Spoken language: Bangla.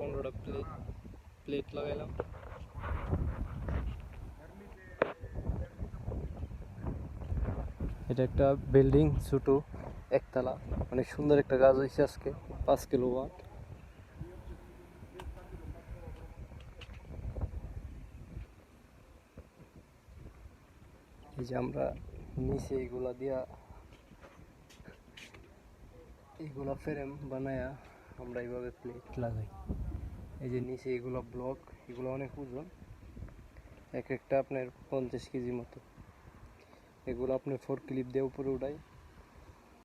15টা প্লেট লাগাইলাম। এটা একটা বিল্ডিং, ছোট একতলা, অনেক সুন্দর একটা কাজ হয়েছে আজকে। 5 কিলোওয়াট। এই যে আমরা নিচে এইগুলা ফ্রেম বানায়া আমরা এইভাবে প্লেট লাগাই। এই যে নিচে এগুলো ব্লক, এগুলো অনেক ওজন, এক একটা আপনার 50 কেজি মতো। এগুলো আপনি ফোর ক্লিপ দিয়ে উপরে উঠাই